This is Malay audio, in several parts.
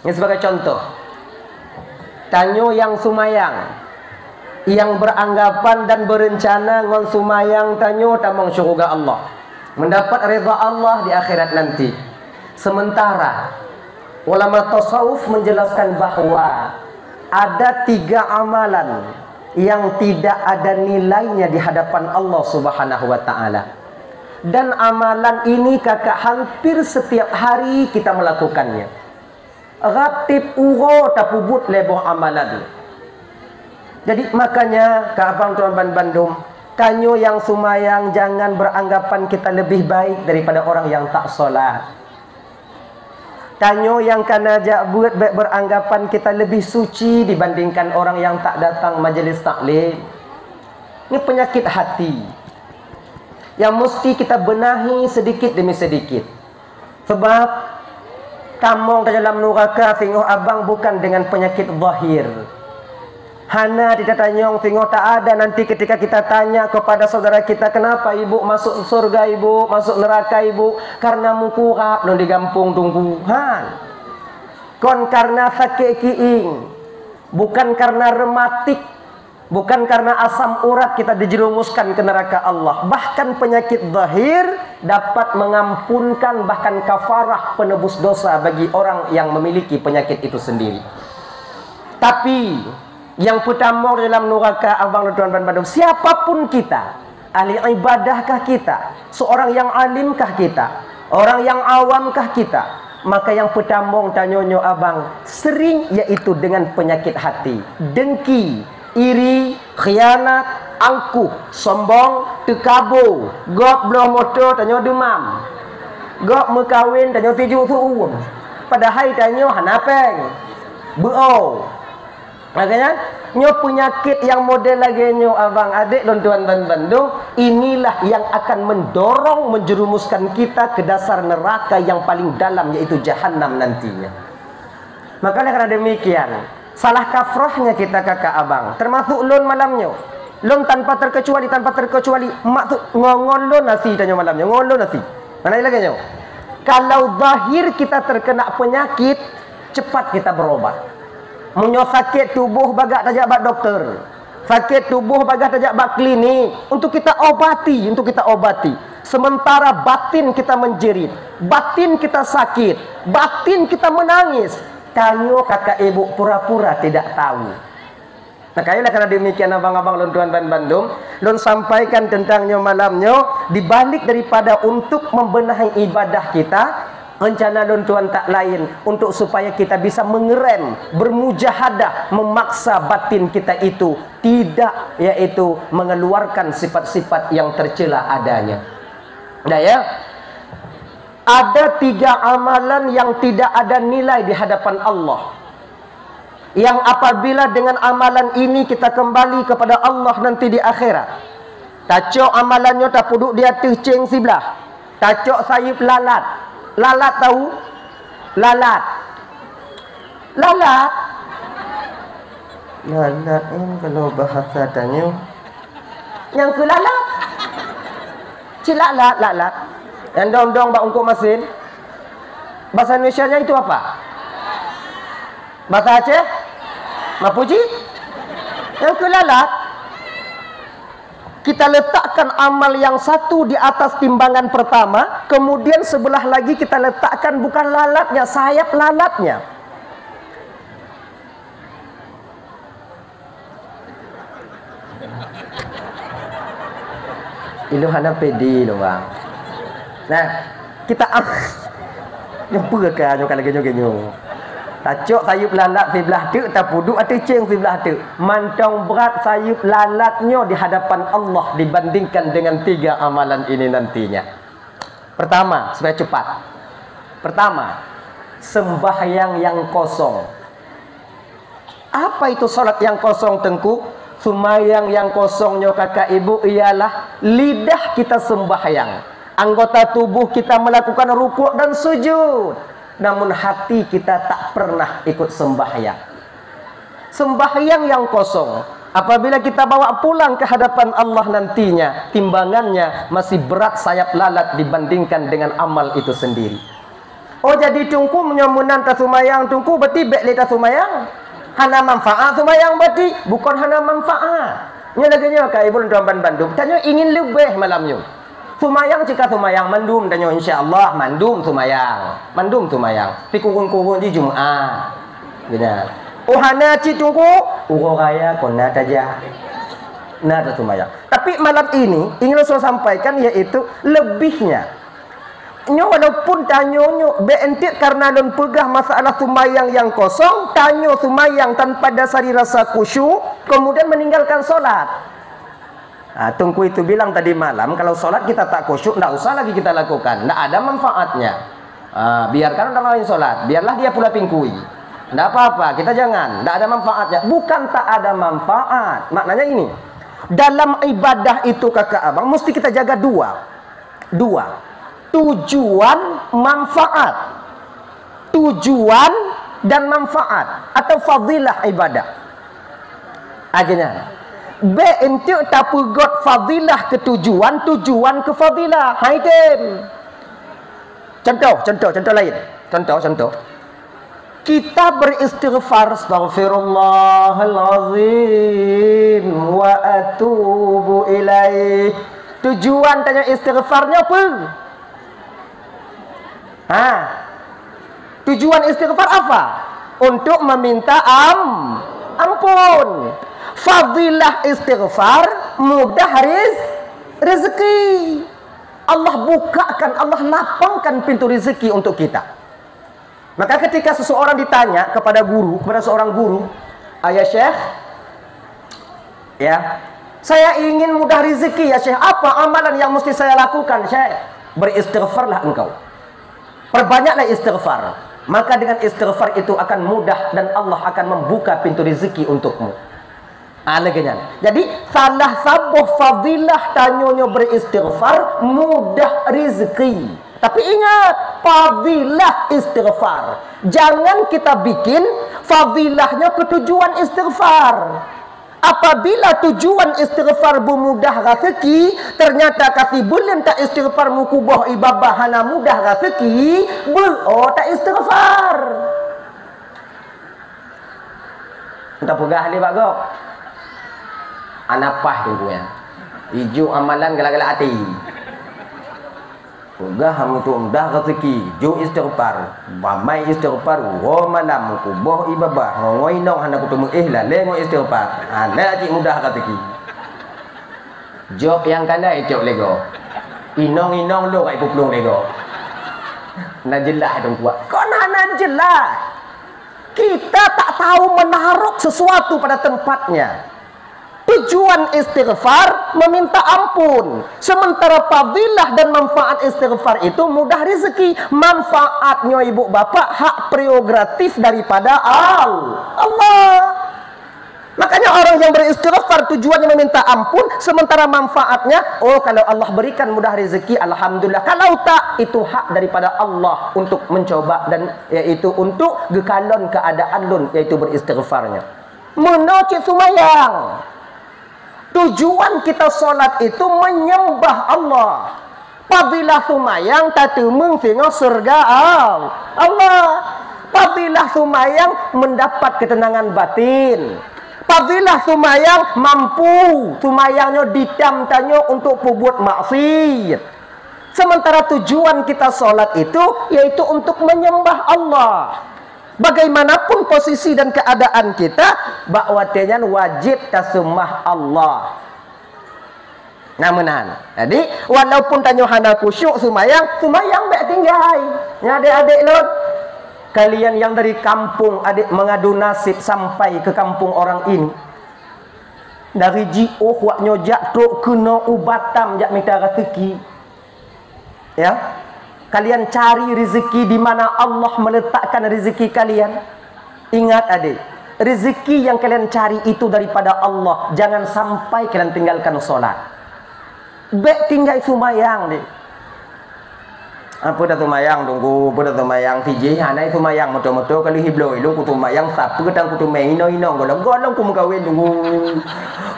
Ini sebagai contoh. Tanyo yang sumayang, yang beranggapan dan berencana ngon sumayang tanyo tamang syurga Allah, mendapat redha Allah di akhirat nanti. Sementara ulama tasawuf menjelaskan bahwa ada 3 amalan yang tidak ada nilainya di hadapan Allah Subhanahu wa taala. Dan amalan ini kakak hampir setiap hari kita melakukannya. Ratib uro tapubut leboh amalan. Jadi makanya ke abang tuan Bandung, kanyo yang sumayang jangan beranggapan kita lebih baik daripada orang yang tak solat. Kanyo yang kanaja buat beranggapan kita lebih suci dibandingkan orang yang tak datang majelis taklim. Ini penyakit hati yang mesti kita benahi sedikit demi sedikit. Sebab kamong dalam neraka tengok abang bukan dengan penyakit zahir. Hana tidak tanyong tengok tak ada nanti ketika kita tanya kepada saudara kita, kenapa ibu masuk surga, ibu masuk neraka, ibu? Karena mukurap non digampung tungguhan. Kon karena sakit kiing, bukan karena rematik, bukan karena asam urat kita dijerumuskan ke neraka Allah. Bahkan penyakit zahir dapat mengampunkan, bahkan kafarah penebus dosa bagi orang yang memiliki penyakit itu sendiri. Tapi yang pertama dalam neraka abang tuan Bandung, siapapun kita, ahli ibadahkah kita, seorang yang alimkah kita, orang yang awamkah kita, maka yang pertama tanyonyo abang sering yaitu dengan penyakit hati, dengki, iri, khianat, angkuh, sombong, tekabur, gok belah motor tanyo demam, gok mekawin tanyo tuju tuun, padahal tanyo hanapeng, beau. Makanya nyo penyakit yang model lagi nyo abang adik dan tuan Bandung, inilah yang akan mendorong menjerumuskan kita ke dasar neraka yang paling dalam, yaitu jahanam nantinya. Makanya karena demikian, salah kafrahnya kita kakak abang, termasuk lon malamnya, lon tanpa terkecuali mak tu ngongon lon nasi tanya malamnya, ngongon lon nasi. Mana lagi nyo? Kalau zahir kita terkena penyakit, cepat kita berobat. Munyo sakit tubuh bagak tajak bak dokter, sakit tubuh bagak tajak bak klinik, untuk kita obati. Sementara batin kita menjerit, batin kita sakit, batin kita menangis. Kanyo kakak ibu pura-pura tidak tahu. Nah kayaklah karena demikian abang-abang lon tuan Bandung, lon sampaikan tentangnya malamnya, dibalik daripada untuk membenahi ibadah kita, rencana lon tuan tak lain untuk supaya kita bisa mengerem, bermujahadah, memaksa batin kita itu tidak, yaitu mengeluarkan sifat-sifat yang tercela adanya. Nah ya, ada 3 amalan yang tidak ada nilai di hadapan Allah, yang apabila dengan amalan ini kita kembali kepada Allah nanti di akhirat, tacok amalannya tak puduk di atas ceng sebelah, tacok sayup lalat. Lalat tahu? Lalat ini kalau bahasa tanya yang ke lalat cilalat, lalat yang dong-dong bak ungkuk mesin. Bahasa Indonesianya itu apa? Bahasa Aceh? Mapuji? Yang ke lalat. Kita letakkan amal yang satu di atas timbangan pertama, kemudian sebelah lagi kita letakkan bukan lalatnya, sayap lalatnya. Iluhana pedi loh bang. Nah, kita nyempur ke nyokan lagi nyokan. Tacok sayup lalat sebelah tu, tak puduk atau ceng sebelah tu. Mantong berat sayup lalatnya di hadapan Allah dibandingkan dengan 3 amalan ini nantinya. Pertama, supaya cepat. Pertama, sembahyang yang kosong. Apa itu salat yang kosong tengku? Sembahyang yang kosongnya kakak ibu ialah lidah kita sembahyang, anggota tubuh kita melakukan rukuk dan sujud, namun hati kita tak pernah ikut sembahyang. Sembahyang yang kosong, apabila kita bawa pulang ke hadapan Allah nantinya, timbangannya masih berat sayap lalat dibandingkan dengan amal itu sendiri. Oh jadi tungku menyamunan ta sumayang tungku berarti bek le ta sumayang. Hana manfaat sumayang berarti bukan hana manfaat. Nya laganya ka ibu Ramban Bandung. Tanya ingin lebih malamnya. Sumayang jika sumayang mandum tanya insyaallah mandum sumayang. Mandum sumayang. Pi kurung-kurung di Jumat. Gitu. Oh hana ci tungku uro raya kona taja. Nah ta sumayang. Tapi malam ini ingin saya sampaikan yaitu lebihnya. Nyo walaupun tanyonyo beentik karena don pegah masalah sumayang yang kosong, tanyo sumayang tanpa dasari rasa khusyuk, kemudian meninggalkan solat. Nah, Tungku itu bilang tadi malam kalau solat kita tak khusyuk, tidak usah lagi kita lakukan, tidak ada manfaatnya. Biarkan orang lain solat, biarlah dia pula pingkui. Tidak apa-apa, kita jangan, tidak ada manfaatnya. Bukan tak ada manfaat, maknanya ini. Dalam ibadah itu kakak abang mesti kita jaga dua. Tujuan manfaat, tujuan dan manfaat atau fadilah ibadah. Akhirnya B entuk tak pegot fadilah ke tujuan, tujuan ke fadilah. Hai dem. Contoh lain. Contoh. Kita beristighfar astaghfirullahalazim wa atubu ilaih. Tujuan tanya istighfarnya apa? Tujuan istighfar apa? Untuk meminta ampun. Fadilah istighfar mudah rezeki. Allah bukakan, Allah lapangkan pintu rezeki untuk kita. Maka ketika seseorang ditanya kepada seorang guru, "Ayah Syekh, ya, saya ingin mudah rezeki ya Syekh. Apa amalan yang mesti saya lakukan, Syekh?" Beristighfarlah engkau. Perbanyaklah istighfar. Maka dengan istighfar itu akan mudah dan Allah akan membuka pintu rezeki untukmu. Jadi salah satu fadilah tanyonyo beristighfar mudah rezeki. Tapi ingat, fadilah istighfar. Jangan kita bikin fadilahnya ketujuan istighfar. Apabila tujuan istighfar mudah rezeki, ternyata kasih bulan tak istighfar mukubah ibadah hana mudah rezeki, tak istighfar. Entah pegah ni Pak Gok. Anapah tu ya. Hijau amalan galak-galak hati. Pegah hamu tu mudah rezeki, jo istighfar. Bamai istighfar, wo malam mukubah ibadah, ngoi nong hana kutu ihlal, lengo istighfar. Ana cik mudah rezeki. Jok yang kanda icok lego. Inong lo kai puplung lego. Najelah dong kuat. Kok najelah? Kita tak tahu menaruh sesuatu pada tempatnya. Tujuan istighfar meminta ampun. Sementara fadilah dan manfaat istighfar itu mudah rezeki. Manfaatnya ibu bapak hak prerogatif daripada Allah. Makanya orang yang beristighfar tujuannya meminta ampun, sementara manfaatnya kalau Allah berikan mudah rezeki alhamdulillah. Kalau tak, itu hak daripada Allah untuk mencoba dan yaitu untuk gekalon keadaan lun, yaitu beristighfarnya. Menocik sumayang. Tujuan kita solat itu menyembah Allah. Fadilah sumayang tatumung singa surga Allah. Fadilah sumayang mendapat ketenangan batin. Fadilah sumayang mampu sumayangnya ditamtanya untuk berbuat maksiat. Sementara tujuan kita solat itu yaitu untuk menyembah Allah. Bagaimanapun posisi dan keadaan kita, bakwatnya wajib tasumah Allah. Namunan, jadi walaupun tanya hana khusyuk sumayang baik tinggal. Ya adik-adik lot, kalian yang dari kampung adik mengadu nasib sampai ke kampung orang ini. Dari ji'uh wak nyojak truk kena ubatam jak minta rezeki. Ya. Kalian cari rezeki di mana Allah meletakkan rezeki kalian. Ingat adik, rezeki yang kalian cari itu daripada Allah. Jangan sampai kalian tinggalkan solat. Bek tinggal sumayang deh. Apa dah sumayang tunggu, apa dah sumayang tiji, hanai sumayang moto-moto kali hiblo ilu ku sumayang sapu ketang ku tumai ino golong ku mengkawin tunggu.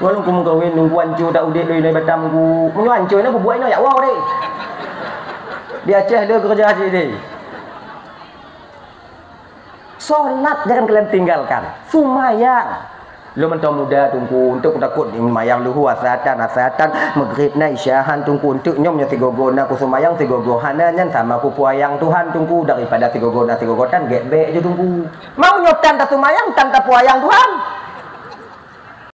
Golong ku mengkawin tunggu ancu tak udik lui nai batam ku. Menyo ancu na buat ino ya wow deh. Di Aceh dia kerja haji ni. Solat jangan kalian tinggalkan. Sumayang. Lu mentau muda tunggu untuk takut mayang luhu asatan maghrib na isyahan tunggu untuk nyomnya tigogona ku sumayang tigogohana nyan sama ku puayang Tuhan tunggu daripada tigogona tigogotan gebek je tunggu. Mau nyotan ta sumayang tan ta puayang Tuhan.